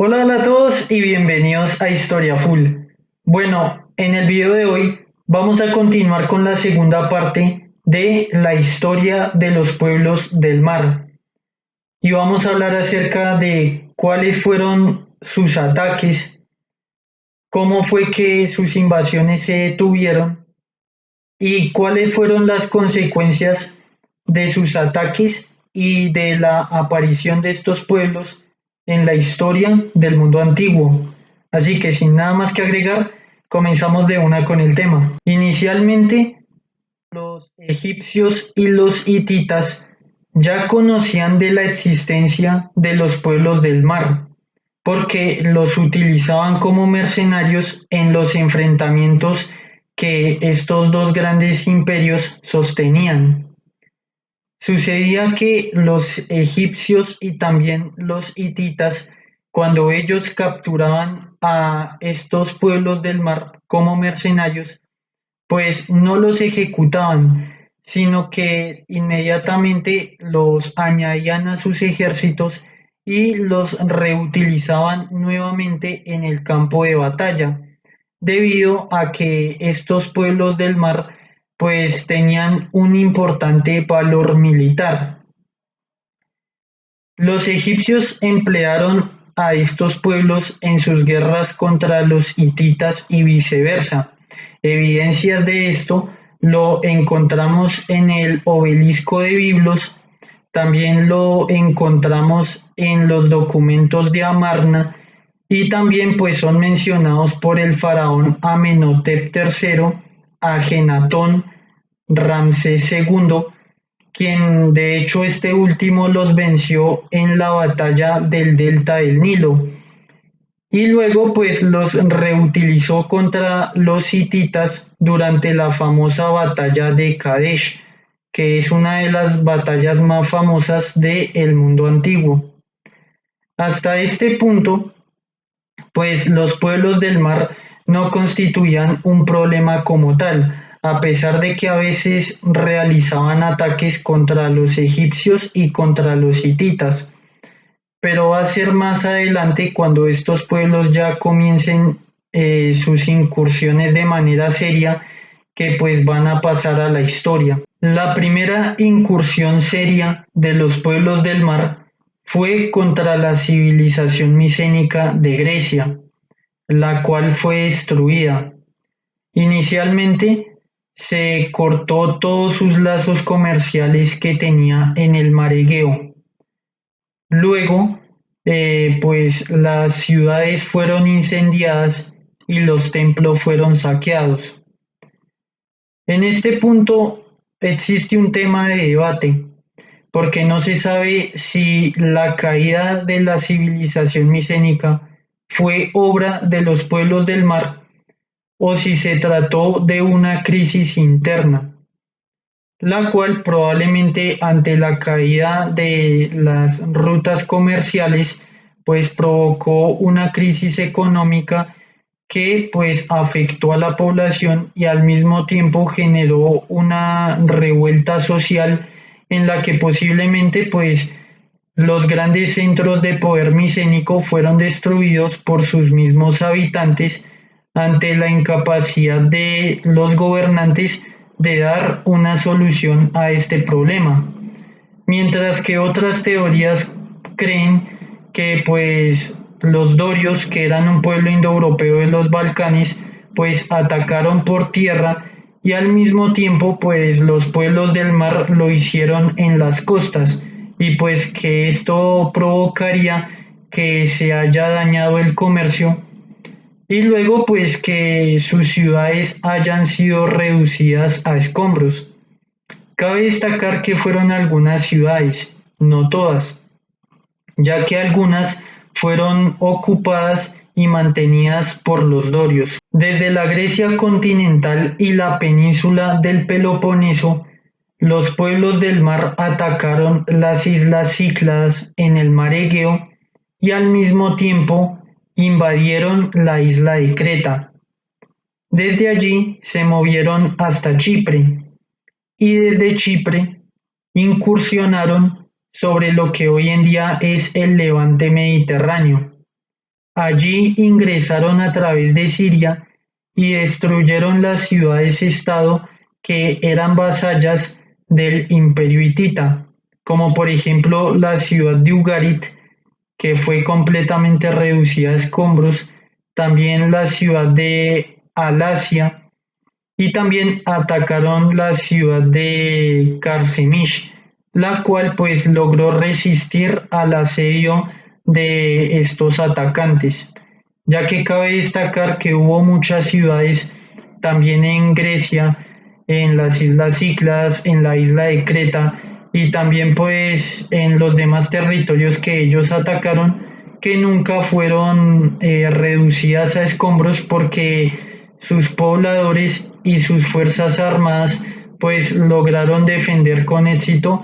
Hola, hola a todos y bienvenidos a Historia Full. Bueno, en el video de hoy vamos a continuar con la segunda parte de la historia de los pueblos del mar y vamos a hablar acerca de cuáles fueron sus ataques, cómo fue que sus invasiones se detuvieron y cuáles fueron las consecuencias de sus ataques y de la aparición de estos pueblos en la historia del mundo antiguo. Así que sin nada más que agregar, comenzamos de una con el tema. Inicialmente, los egipcios y los hititas ya conocían de la existencia de los pueblos del mar, porque los utilizaban como mercenarios en los enfrentamientos que estos dos grandes imperios sostenían. Sucedía que los egipcios y también los hititas, cuando ellos capturaban a estos pueblos del mar como mercenarios, pues no los ejecutaban, sino que inmediatamente los añadían a sus ejércitos y los reutilizaban nuevamente en el campo de batalla, debido a que estos pueblos del mar pues tenían un importante valor militar. Los egipcios emplearon a estos pueblos en sus guerras contra los hititas y viceversa. Evidencias de esto lo encontramos en el obelisco de Biblos, también lo encontramos en los documentos de Amarna y también pues son mencionados por el faraón Amenhotep III, Ajenatón, Ramsés II, quien de hecho este último los venció en la batalla del delta del Nilo y luego pues los reutilizó contra los hititas durante la famosa batalla de Kadesh, que es una de las batallas más famosas del mundo antiguo. Hasta este punto, pues los pueblos del mar no constituían un problema como tal, a pesar de que a veces realizaban ataques contra los egipcios y contra los hititas, pero va a ser más adelante cuando estos pueblos ya comiencen sus incursiones de manera seria que pues van a pasar a la historia. La primera incursión seria de los pueblos del mar fue contra la civilización micénica de Grecia, la cual fue destruida. Inicialmente se cortó todos sus lazos comerciales que tenía en el mar Egeo. Luego, pues las ciudades fueron incendiadas y los templos fueron saqueados. En este punto existe un tema de debate, porque no se sabe si la caída de la civilización micénica fue obra de los pueblos del mar o si se trató de una crisis interna, la cual probablemente ante la caída de las rutas comerciales pues provocó una crisis económica que pues afectó a la población y al mismo tiempo generó una revuelta social en la que posiblemente pues los grandes centros de poder micénico fueron destruidos por sus mismos habitantes ante la incapacidad de los gobernantes de dar una solución a este problema. Mientras que otras teorías creen que pues los dorios, que eran un pueblo indoeuropeo de los Balcanes, pues atacaron por tierra y al mismo tiempo pues los pueblos del mar lo hicieron en las costas y pues que esto provocaría que se haya dañado el comercio y luego pues que sus ciudades hayan sido reducidas a escombros. Cabe destacar que fueron algunas ciudades, no todas, ya que algunas fueron ocupadas y mantenidas por los dorios. Desde la Grecia continental y la península del Peloponeso, los pueblos del mar atacaron las islas Cícladas en el mar Egeo y al mismo tiempo invadieron la isla de Creta. Desde allí se movieron hasta Chipre y desde Chipre incursionaron sobre lo que hoy en día es el levante mediterráneo. Allí ingresaron a través de Siria y destruyeron las ciudades-estado que eran vasallas del Imperio hitita, como por ejemplo la ciudad de Ugarit, que fue completamente reducida a escombros, también la ciudad de Alasia, y también atacaron la ciudad de Carchemish, la cual pues logró resistir al asedio de estos atacantes, ya que cabe destacar que hubo muchas ciudades también en Grecia, en las islas Cícladas, en la isla de Creta y también pues en los demás territorios que ellos atacaron, que nunca fueron reducidas a escombros porque sus pobladores y sus fuerzas armadas pues lograron defender con éxito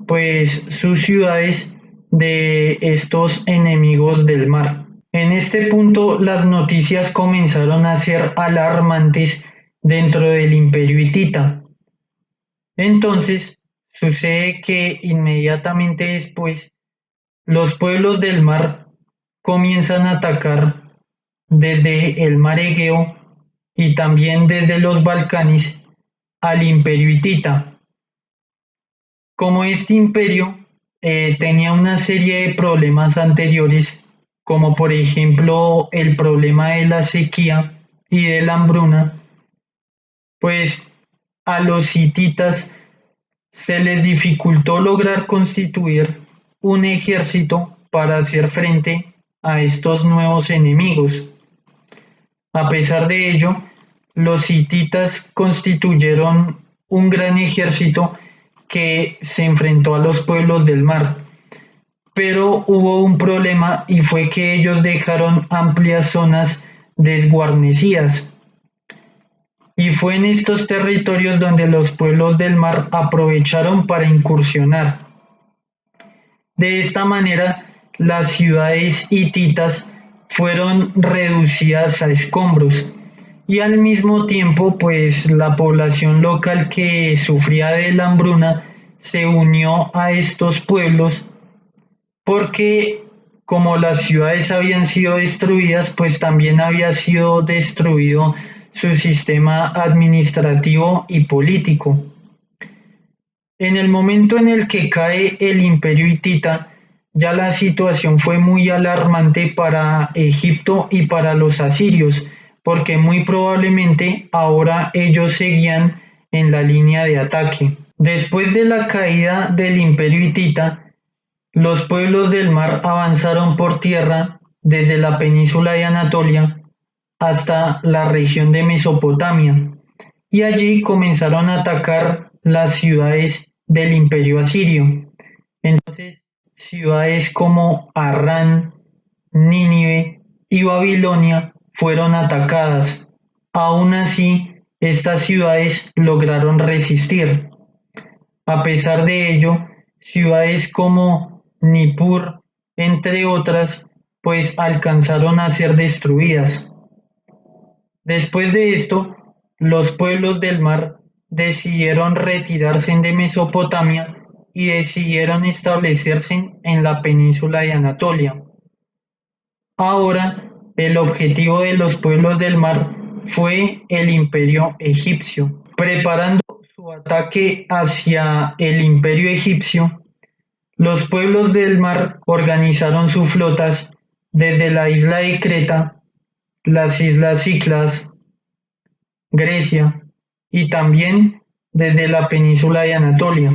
pues sus ciudades de estos enemigos del mar. En este punto las noticias comenzaron a ser alarmantes dentro del Imperio hitita. Entonces sucede que inmediatamente después los pueblos del mar comienzan a atacar desde el mar Egeo y también desde los Balcanes al Imperio hitita. Como este imperio tenía una serie de problemas anteriores, como por ejemplo el problema de la sequía y de la hambruna, pues a los hititas se les dificultó lograr constituir un ejército para hacer frente a estos nuevos enemigos. A pesar de ello, los hititas constituyeron un gran ejército que se enfrentó a los pueblos del mar. Pero hubo un problema y fue que ellos dejaron amplias zonas desguarnecidas. Y fue en estos territorios donde los pueblos del mar aprovecharon para incursionar. De esta manera, las ciudades hititas fueron reducidas a escombros y al mismo tiempo, pues la población local que sufría de la hambruna se unió a estos pueblos porque como las ciudades habían sido destruidas, pues también había sido destruido su sistema administrativo y político. En el momento en el que cae el Imperio hitita, ya la situación fue muy alarmante para Egipto y para los asirios, porque muy probablemente ahora ellos seguían en la línea de ataque. Después de la caída del Imperio hitita, los pueblos del mar avanzaron por tierra desde la península de Anatolia hasta la región de Mesopotamia y allí comenzaron a atacar las ciudades del Imperio asirio. Entonces, ciudades como Harrán, Nínive y Babilonia fueron atacadas. Aún así, estas ciudades lograron resistir. A pesar de ello, ciudades como Nippur, entre otras, pues alcanzaron a ser destruidas. Después de esto, los pueblos del mar decidieron retirarse de Mesopotamia y decidieron establecerse en la península de Anatolia. Ahora, el objetivo de los pueblos del mar fue el imperio egipcio. Preparando su ataque hacia el imperio egipcio, los pueblos del mar organizaron sus flotas desde la isla de Creta, las islas Cícladas, Grecia y también desde la península de Anatolia.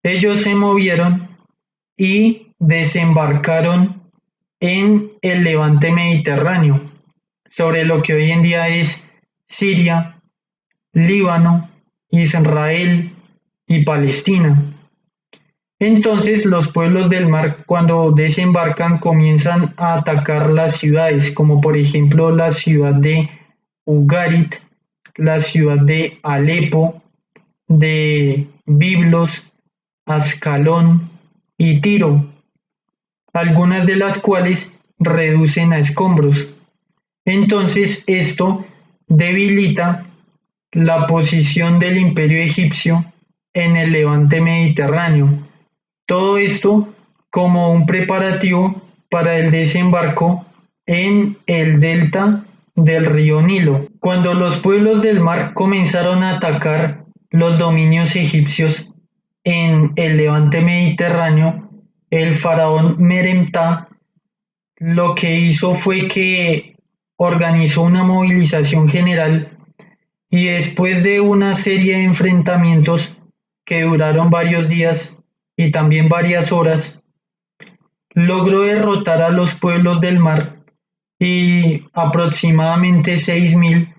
Ellos se movieron y desembarcaron en el levante mediterráneo, sobre lo que hoy en día es Siria, Líbano, Israel y Palestina. Entonces los pueblos del mar cuando desembarcan comienzan a atacar las ciudades, como por ejemplo la ciudad de Ugarit, la ciudad de Alepo, de Biblos, Ascalón y Tiro, algunas de las cuales reducen a escombros. Entonces esto debilita la posición del imperio egipcio en el levante mediterráneo. Todo esto como un preparativo para el desembarco en el delta del río Nilo. Cuando los pueblos del mar comenzaron a atacar los dominios egipcios en el levante mediterráneo, el faraón Meremtá lo que hizo fue que organizó una movilización general y después de una serie de enfrentamientos que duraron varios días y también varias horas, logró derrotar a los pueblos del mar y aproximadamente 6.000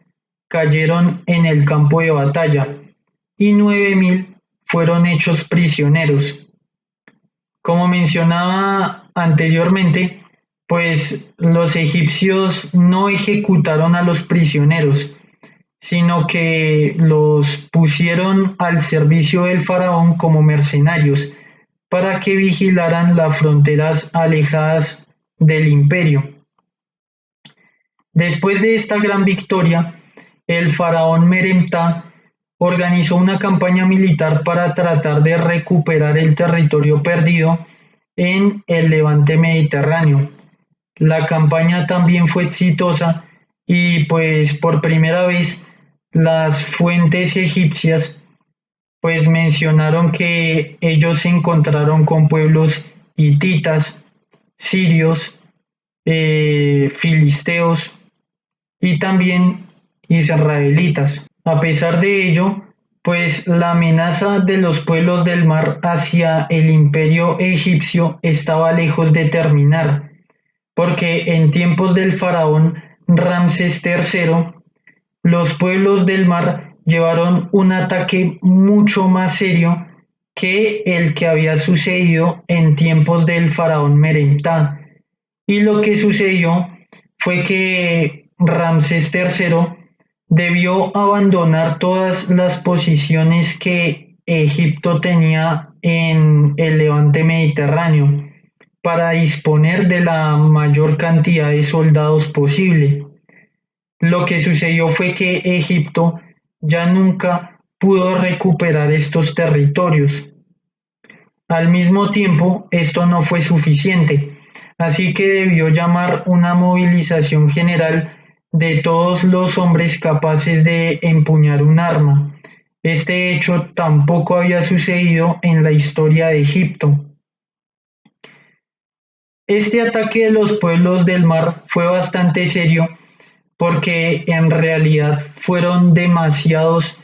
cayeron en el campo de batalla y 9.000 fueron hechos prisioneros. Como mencionaba anteriormente, pues los egipcios no ejecutaron a los prisioneros, sino que los pusieron al servicio del faraón como mercenarios para que vigilaran las fronteras alejadas del imperio. Después de esta gran victoria, el faraón Meremtá organizó una campaña militar para tratar de recuperar el territorio perdido en el levante mediterráneo. La campaña también fue exitosa y pues por primera vez las fuentes egipcias pues mencionaron que ellos se encontraron con pueblos hititas, sirios, filisteos y también israelitas. A pesar de ello, pues la amenaza de los pueblos del mar hacia el imperio egipcio estaba lejos de terminar, porque en tiempos del faraón Ramsés III, los pueblos del mar llevaron un ataque mucho más serio que el que había sucedido en tiempos del faraón Merentá. Y lo que sucedió fue que Ramsés III debió abandonar todas las posiciones que Egipto tenía en el levante mediterráneo para disponer de la mayor cantidad de soldados posible. Lo que sucedió fue que Egipto ya nunca pudo recuperar estos territorios. Al mismo tiempo, esto no fue suficiente, así que debió llamar una movilización general de todos los hombres capaces de empuñar un arma. Este hecho tampoco había sucedido en la historia de Egipto. Este ataque de los pueblos del mar fue bastante serio porque en realidad fueron demasiados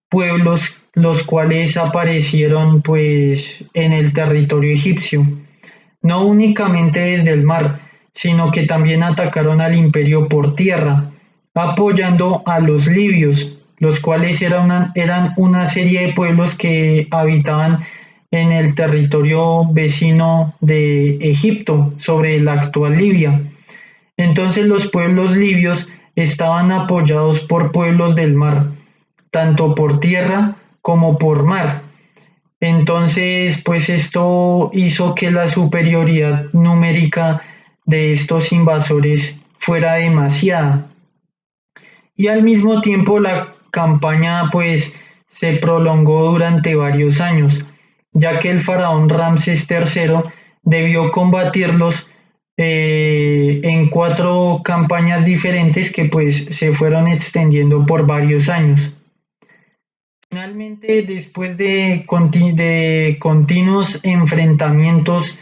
pueblos los cuales aparecieron pues en el territorio egipcio, no únicamente desde el mar, sino que también atacaron al imperio por tierra, apoyando a los libios, los cuales eran una serie de pueblos que habitaban en el territorio vecino de Egipto, sobre la actual Libia. Entonces los pueblos libios estaban apoyados por pueblos del mar, tanto por tierra como por mar. Entonces, pues esto hizo que la superioridad numérica de estos invasores fuera demasiada. Y al mismo tiempo la campaña pues se prolongó durante varios años, ya que el faraón Ramsés III debió combatirlos en 4 campañas diferentes que pues se fueron extendiendo por varios años. Finalmente, después de continuos enfrentamientos,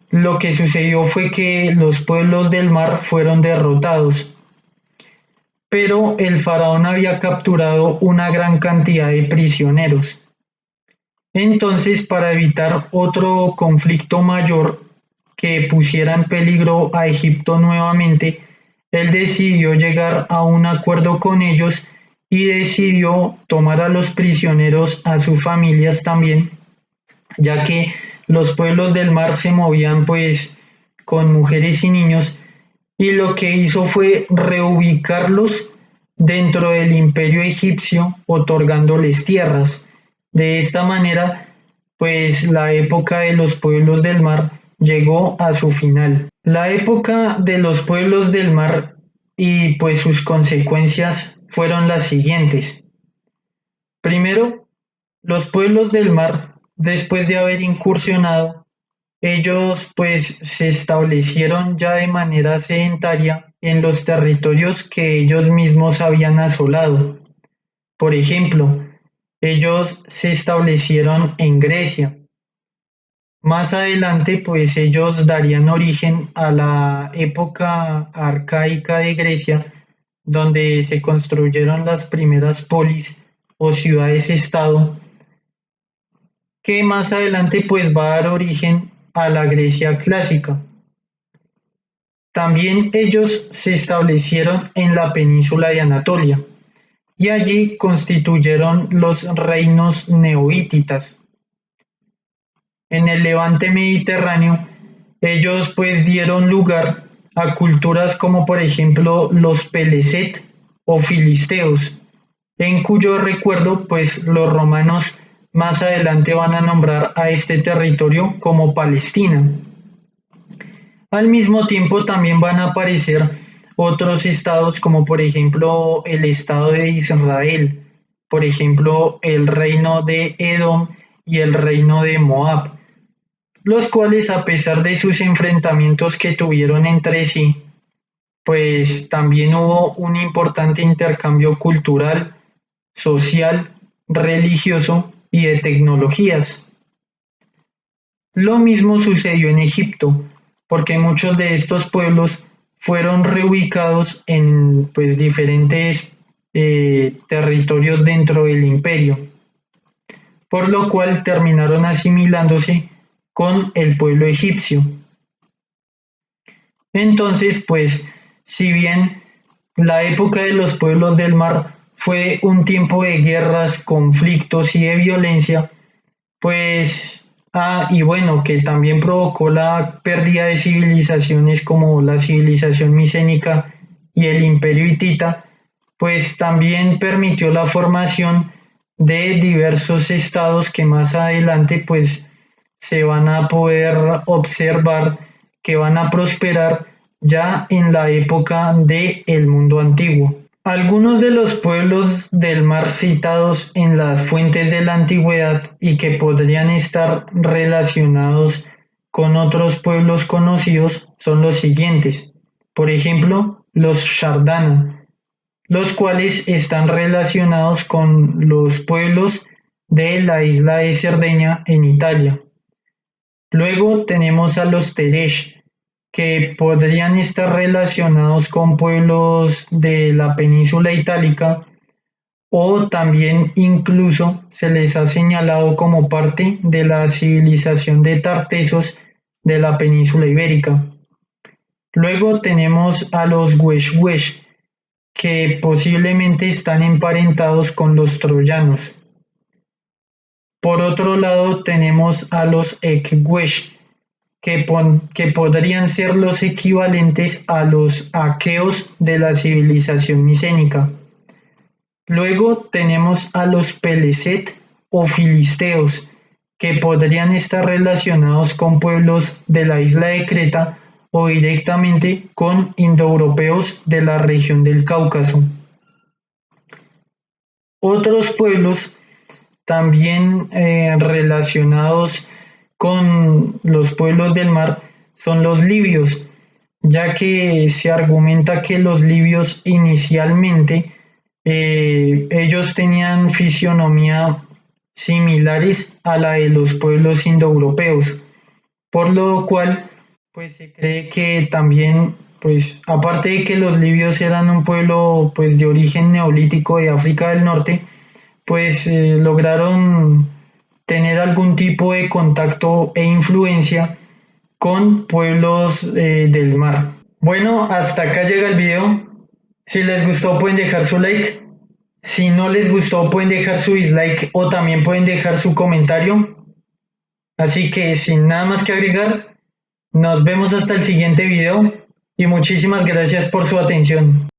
lo que sucedió fue que los pueblos del mar fueron derrotados, pero el faraón había capturado una gran cantidad de prisioneros. Entonces, para evitar otro conflicto mayor que pusiera en peligro a Egipto nuevamente, él decidió llegar a un acuerdo con ellos y decidió tomar a los prisioneros a sus familias también, ya que los pueblos del mar se movían pues con mujeres y niños, y lo que hizo fue reubicarlos dentro del imperio egipcio, otorgándoles tierras. De esta manera, pues la época de los pueblos del mar llegó a su final. La época de los pueblos del mar y pues sus consecuencias fueron las siguientes. Primero, los pueblos del mar, después de haber incursionado ellos pues se establecieron ya de manera sedentaria en los territorios que ellos mismos habían asolado. Por ejemplo, ellos se establecieron en Grecia. Más adelante, pues ellos darían origen a la época arcaica de Grecia, donde se construyeron las primeras polis o ciudades-estado, que más adelante pues va a dar origen a la Grecia clásica. También ellos se establecieron en la península de Anatolia y allí constituyeron los reinos neohititas. En el levante mediterráneo, ellos pues dieron lugar a culturas como por ejemplo los Peleset o filisteos, en cuyo recuerdo pues los romanos más adelante van a nombrar a este territorio como Palestina. Al mismo tiempo también van a aparecer otros estados como por ejemplo el estado de Israel, por ejemplo el reino de Edom y el reino de Moab, los cuales a pesar de sus enfrentamientos que tuvieron entre sí, pues también hubo un importante intercambio cultural, social, religioso y de tecnologías. Lo mismo sucedió en Egipto, porque muchos de estos pueblos fueron reubicados en pues, diferentes territorios dentro del imperio, por lo cual terminaron asimilándose con el pueblo egipcio. Entonces, pues, si bien la época de los pueblos del mar fue un tiempo de guerras, conflictos y de violencia, pues, y bueno, que también provocó la pérdida de civilizaciones como la civilización micénica y el imperio hitita, pues también permitió la formación de diversos estados que más adelante pues se van a poder observar que van a prosperar ya en la época del mundo antiguo. Algunos de los pueblos del mar citados en las fuentes de la antigüedad y que podrían estar relacionados con otros pueblos conocidos son los siguientes. Por ejemplo, los Shardana, los cuales están relacionados con los pueblos de la isla de Cerdeña en Italia. Luego tenemos a los Teresh, que podrían estar relacionados con pueblos de la península itálica o también incluso se les ha señalado como parte de la civilización de Tartesos de la península ibérica. Luego tenemos a los Huesh, que posiblemente están emparentados con los troyanos. Por otro lado tenemos a los Ekwesh, que podrían ser los equivalentes a los aqueos de la civilización micénica. Luego tenemos a los Peleset o filisteos, que podrían estar relacionados con pueblos de la isla de Creta o directamente con indoeuropeos de la región del Cáucaso. Otros pueblos también relacionados con los pueblos del mar son los libios, ya que se argumenta que los libios inicialmente ellos tenían fisionomía similares a la de los pueblos indoeuropeos, por lo cual pues se cree que también pues aparte de que los libios eran un pueblo pues de origen neolítico de África del Norte, pues lograron tener algún tipo de contacto e influencia con pueblos del mar. Bueno, hasta acá llega el video. Si les gustó pueden dejar su like. Si no les gustó pueden dejar su dislike o también pueden dejar su comentario. Así que sin nada más que agregar, nos vemos hasta el siguiente video y muchísimas gracias por su atención.